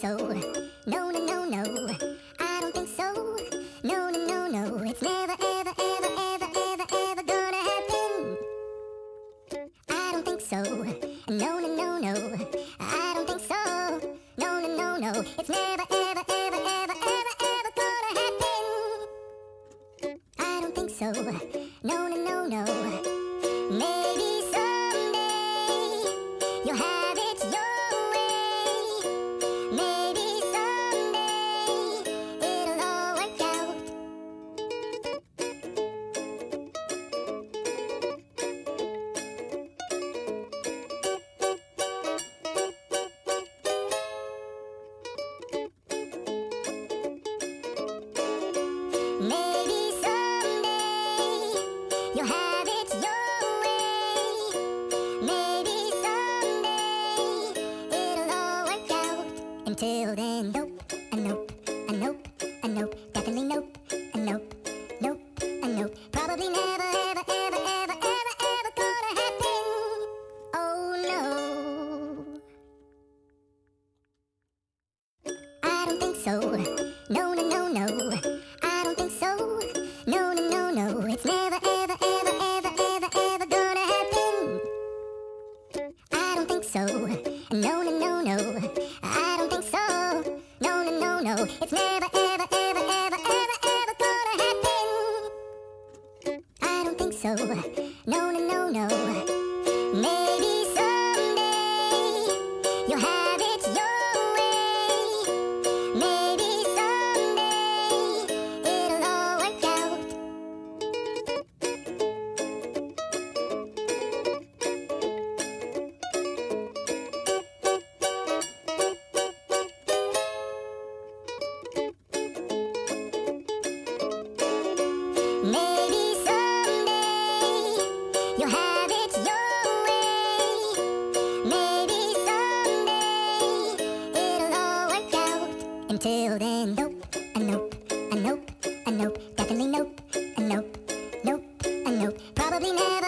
so. No, no, no, no. I don't think so. No, no, no, no. It's never, ever, ever, ever, ever, ever gonna happen. I don't think so. No, no, no, no. I don't think so. No, no, no, no. It's never, ever, ever, ever, ever, ever gonna happen. I don't think so. No, no, no, no. Maybe someday you'll have it your way. Maybe someday it'll all work out. Maybe someday you'll have it your way. Maybe someday it'll all work out. Until then, nope, a nope, a nope, a nope, definitely nope, a nope, nope, a nope. Probably never, ever, ever, ever, ever, ever gonna happen. Oh no. I don't think so. No, no, no, no. I don't think so. No, no, no, no. It's never, ever, ever, ever, ever, ever gonna happen. I don't think so. No, no, no, no. I don't think so. No, no, no, no. It's never, ever, ever, ever, ever, ever gonna happen. I don't think so. No, no, no, no. Maybe someday you'll have it your way. Maybe someday it'll all work out. Maybe someday you'll have it your way. Maybe someday it'll all work out. Until then, nope, a nope, a nope, a nope, definitely nope, a nope, nope, a nope. Probably never,